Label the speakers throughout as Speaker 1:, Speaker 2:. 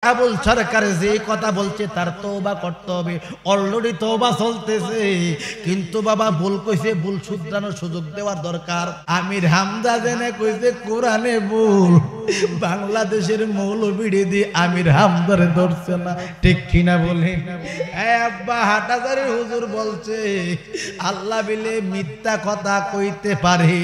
Speaker 1: আবুল সরকার যে কথা বলছে তার তওবা করতে হবে। অলরেডি তওবা চলতেছে, কিন্তু বাবা ভুল কইছে, ভুল শুধরানোর সুযোগ দেওয়ার দরকার। আমির হামজা জেনে কইছে কোরআনে ভুল, বাংলাদেশের মৌলবীড়ি দিয়ে আমির হামজারে ধরছে না, ঠিক কিনা বলে? আব্বা হাটাজারি হুজুর বলছে আল্লাহ বিলে মিথ্যা কথা কইতে পারে,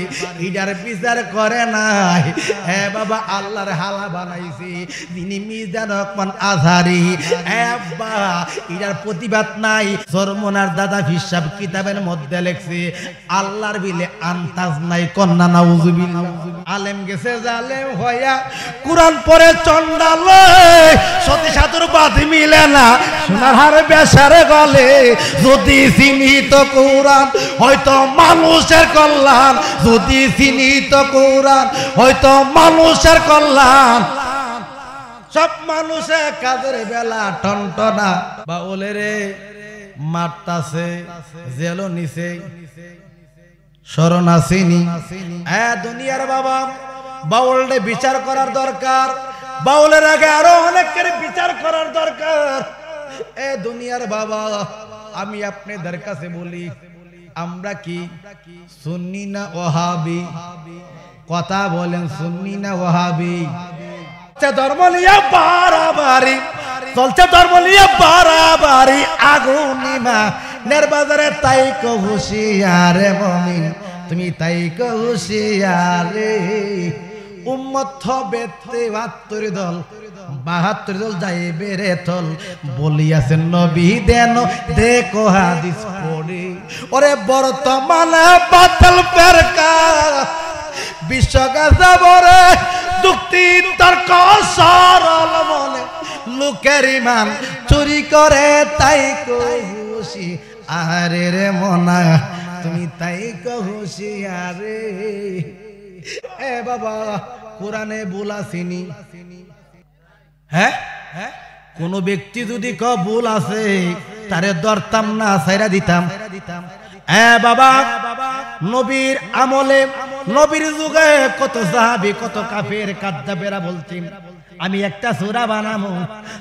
Speaker 1: ইডার বিচার করে নাই। হ্যাঁ বাবা, আল্লাহর হালা বানাইছে তিনি মিজান রহমান আজহারি। আব্বা ইডার প্রতিবাদ নাই। সরমনার দাদা হিসাব কিতাবের মধ্যে লেখছে আল্লাহর বিলে আন্তাজ নাই, কন্যা নাউজুবিল্লাহ। আলেম গেছে জালেম হইয়া কুরআন পড়ে চন্ডালে, সতী সাধুর বাদ মিলে না সোনার হারে বেশারে গলে। যদি চিনিত কোরআন হয়তো মানুষের কল্যাণ, যদি চিনিত কোরআন হয়তো মানুষের কল্যাণ। সব মানুষে কাজের বেলা টনটনা বা ওলে রে মারতাছে জেল নিছে শরণ আসেনি। দুনিয়ার বাবা বাউলরে বিচার করার দরকার, বাউলের আগে আরো অনেকের বিচার করার দরকার। এ দুনিয়ার বাবা, আমি আপনাদের কাছে বলি, আমরা কি সুন্নি না ওয়াহাবি? কথা বলেন, সুন্নি না ওয়াহাবি? ধর্ম নিয়ে বাড়াবাড়ি চলছে, ধর্ম নিয়ে বাড়াবাড়ি আগুনিমা নেরবাজারে। তাই কো হুশিয়ারে মুমিন, তুমি তাই কো হুশিয়ারে। উম্মত হবে ৭৩ দল, ৭২ দল যাইবে রে তল, বলিয়াছেন নবী দেন দেখো হাদিস পড়ে। ওরে বর্তমানে বাতিল ফেরকা বিশ্বকে বরে যুক্তি তর্ক সরল মনে, লোকের ইমান চুরি করে তাই কো হুশি আরে রে মনা, তুমি তাই কো হুশি আরে। এ বাবা, কোরআনে ভুল আসেনি? হ্যাঁ, কোন ব্যক্তি যদি ক ভুল আছে তারে ধরতাম না, ছাইরা দিতাম। বাবা, নবীর আমলে নবীর যুগে কত সাহাবী কত কাফের কাদ্দাবেরা বলছেন আমি একটা সূরা বানাবো,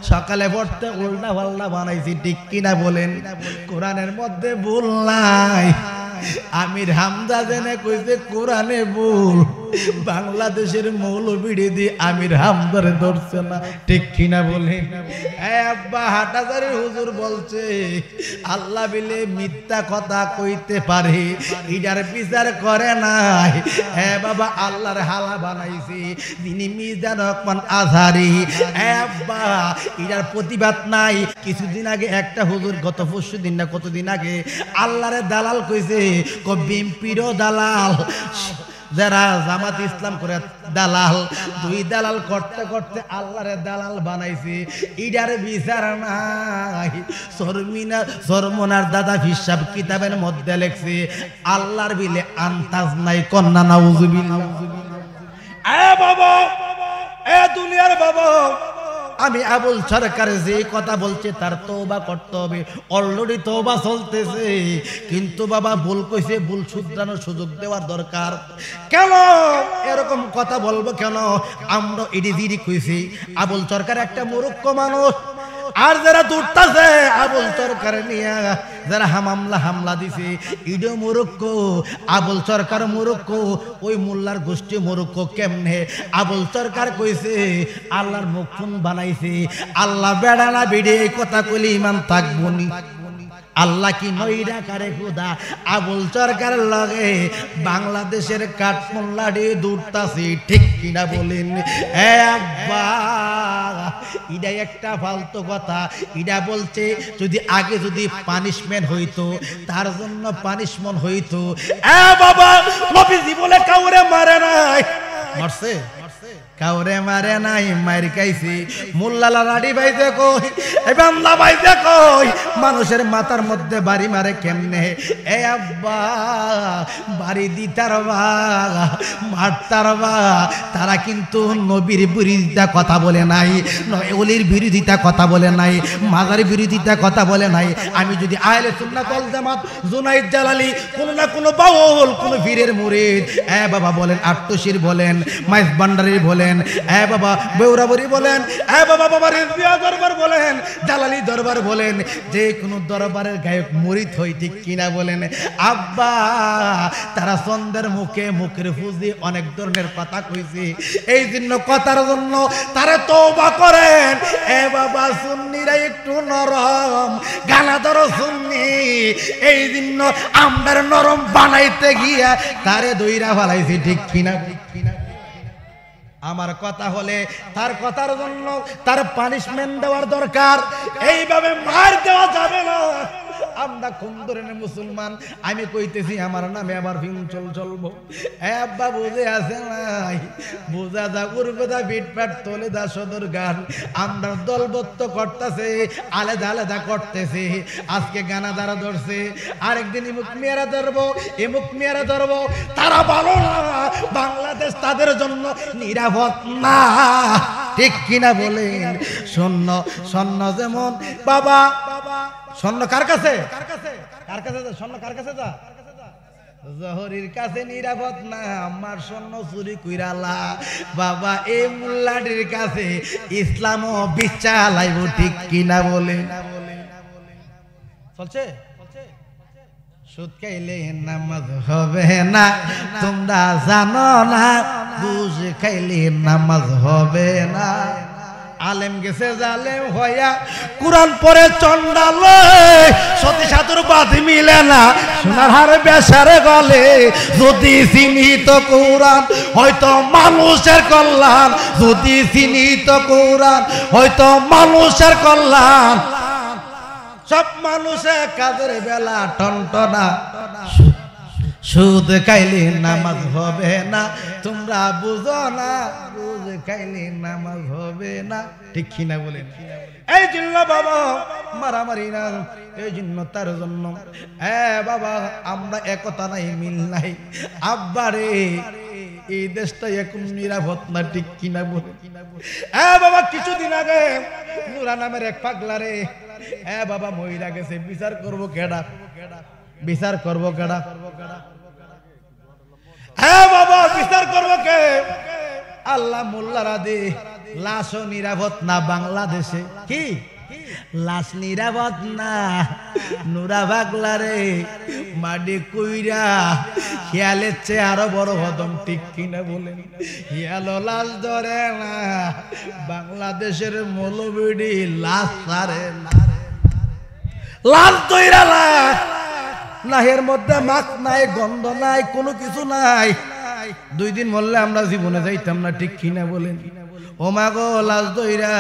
Speaker 1: সকালে পড়তে উল্টা পাল্টা বানাইছি, ঠিক কিনা বলেন? কোরআনের মধ্যে ভুল নাই। আমির হামজা জেনে কইছে কোরআনে ভুল, বাংলাদেশের মৌলবীড়ি দিয়ে আমির হামজারে ধরছে না, ঠিক কিনা বলে? আব্বা হাটাজারি হুজুর বলছে আল্লাহ বিলে মিথ্যা কথা কইতে পারে, ইডার বিচার করে নাই। হ্যাঁ বাবা, আল্লাহর হালা বানাইছে তিনি মিজান রহমান আজহারি। আব্বা ইডার প্রতিবাদ নাই। কিছুদিন আগে একটা হুজুর, গত পরশু দিন না কতদিন আগে, আল্লাহরে দালাল কইছে, বিএনপিরও দালাল, যারা জামাত ইসলাম করে দালাল, দুই দালাল করতে করতে আল্লাহরে দালাল বানাইছে, ইডার বিচার নাই। সরমনার দাদা হিসাব কিতাবের মধ্যে লেখছে আল্লাহর বিলে আন্তাজ নাই, কন্যা নাউজুবিল্লাহ। এ বাবা, এ দুনিয়ার বাবা, আমি আবুল সরকার যে কথা বলছে তার তওবা করতে হবে। অলরেডি তওবা চলতেছে, কিন্তু বাবা ভুল কইছে, ভুল শুধরানোর সুযোগ দেওয়ার দরকার। কেন এরকম কথা বলবো? কেন আমরা ইডিজিরি কইছি? আবুল সরকার একটা মূর্খ মানুষ, আর যারা দূরতাছে আবুল সরকার নিয়া, যারা হামলা দিছে, ইডো মূর্খ, আবুল সরকার মূর্খ, ওই মোল্লার গোষ্ঠী মূর্খ। কেমনে? আবুল সরকার কইছে আল্লাহর মুখ ফোন বানাইছে, আল্লাহ বেড়া না বেড়ে কথা কইলে ইমান থাকবো নি? আল্লাহ কি নইরা কারে খুদা? আবুল সরকার লগে বাংলাদেশের কাঠমোল্লাডি দূরতাছে, ঠিক কিনা বলেন? আব্বা ইডা একটা ফালতু কথা। ইডা বলছে যদি আগে যদি পানিশমেন্ট হইতো, তার জন্য পানিশমেন্ট হইতো। বাবা, নবীজি বলে কাউরে মারে নাই, মারছে? কাউরে মারে নাই, মার খাইছি। মোল্লালা লাড়ি বাইতে কই, এ বান্দা বাইতে কই, মানুষের মাথার মধ্যে বাড়ি মারে কেমনে? এ আব্বা, বাড়ি দিতার বা মারতার বা, তারা কিন্তু নবীর বিরোধিতা কথা বলে নাই, ওলির বিরোধিতা কথা বলে নাই, মাজার বিরোধিতা কথা বলে নাই। আমি যদি আহলে সুন্নাত ওয়াল জামাত, জুনাইদ জালালি, কোন না কোন বাউল, কোন পীরের মুরিদ, বাবা বলেন, আট্টশির বলেন, মাইজ ভান্ডারী বলেন, বলেন, এ বাবা বেউরাবরি বলেন, এ বাবা বাবা রেজিয়া দরবার বলেন, জালালি দরবার বলেন, যে কোনো দরবারের গায়ক মুরিদ হই, ঠিক কিনা বলেন? আব্বা তারা চন্দ্রের মুখে মুখের ফুজি অনেক ধরনের কথা কইছে, এই জন্য কথার জন্য তারা তওবা করেন। এ বাবা সুন্নিরা একটু নরম, গানা ধরো সুন্নি, এই জন্য আমরার নরম বানাইতে গিয়া তারে দইরা ফেলাইছি, ঠিক কিনা? আমার কথা হলে তার কথার জন্য তার পানিশমেন্ট দেওয়ার দরকার, এইভাবে মার দেওয়া যাবে না। আমরা কোন ধরনের মুসলমান? আমি কইতেছি আমার নামে আবার হিংচল চলবো। আব্বা বুঝে আছে নাই? বুঝা যা উড়বে দা বিটপাট তোলে দা সদর গান। আমরা দলবদ্ধ করতেছে, আলাদা আলাদা করতেছে। আজকে গানা দ্বারা ধরছে, আরেকদিন ইমুক মেয়েরা ধরবো, ইমুক মেয়েরা ধরবো। তারা ভালো না, বাংলাদেশ তাদের জন্য নিরাপদ না, ঠিক কিনা বলেন? স্বর্ণ যেমন বাবা, স্বর্ণ কার কাছে? কার কাছে যা স্বর্ণ? কার কাছে যা? জহরির কাছে নিরাপদ না, আমার স্বর্ণ চুরি কইরালা বাবা এই মুল্লাটির কাছে ইসলামও বিচালাইব, ঠিক কিনা বলে? চলছে? সুদ খাইলে নামাজ হবে না, তোমরা জানো না? বুঝ খাইলে নামাজ হবে না। আলেম গেছে জালেম হইয়া, কুরআন পড়ে চন্ডাল, সতী সাধুর বাঁধি মিলে না, সোনার হার বেসারে গলে। যদি চিহ্নিত কোরআন হয়তো মানুষের কল্যাণ, যদি চিহ্নিত কোরআন হয়তো মানুষের কল্যাণ। সব মানুষের কাজের বেলা টনটনা, সুদ খাইলে নামাজ হবে না, তোমরা বুঝো না? সুদ খাইলে নামাজ হবে না, ঠিক কিনা বলেন? এই জন্য বাবা মারামারি না, এই জন্য তার জন্য বাবা আমরা একতা নাই, মিল নাই। আব্বারে এই দেশটা এখন নিরাপদ না, ঠিক কিনা বলে? বাবা কিছুদিন আগে নুরা নামের এক পাগলারে বাবা মহিলা গেছে, বিচার করবো কেডা? বিচার করবো কেডা? হ্যাঁ বাবা বিচার করবো কে? আল্লাহ মোল্লারা দে। লাশও নিরাপদ না বাংলাদেশে, কি লাশ নিরাপদ না? নুরা পাগলারে মাটি কইরা খেয়ালের চেয়ে আরো বড় হদম, ঠিক কিনা বলেন? হিয়ালো লাশ ধরে না, বাংলাদেশের মৌলবি লাশ ছাড়ে না। লাশ ধইরা লাশ, নাহের মধ্যে মাছ নাই, গন্ধ নাই, কোনো কিছু নাই। 2 দিন মরলে আমরা জীবনে যাইতাম না, ঠিক কিনা বলেন? ও মা গো লাশ ধইরা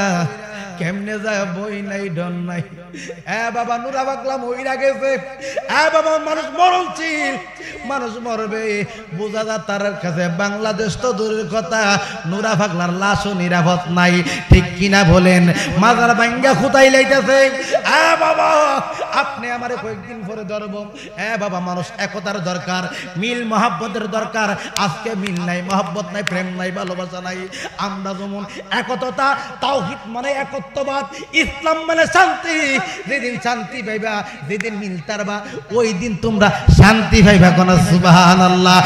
Speaker 1: কেমনে যায়, বই নাই ডন নাই। বাবা নুরা পাগলা মহিলা গেছে, বাবা মানুষ মরলছিল, মানুষ মরবে, বোঝা যা তার কাছে বাংলাদেশ তো দূরের কথা, নুরা পাগলার লাশও নিরাপদ নাই, ঠিক কিনা বলেন? মাজার ভাঙ্গা খুঁতাই লাইতেছে। বাবা আপনি আমারে কয়েকদিন পরে ধরবো। বাবা মানুষ একতার দরকার, মিল মহাব্বতের দরকার। আজকে মিল নাই, মহাব্বত নাই, প্রেম নাই, ভালোবাসা নাই। আমরা যেমন একতা, তাওহীদ মানে একত্ববাদ, ইসলাম মানে শান্তি। যেদিন শান্তি পাইবা, যেদিন মিলতারবা, ওই দিন তোমরা শান্তি পাইবা। কোন সুবহানাল্লাহ।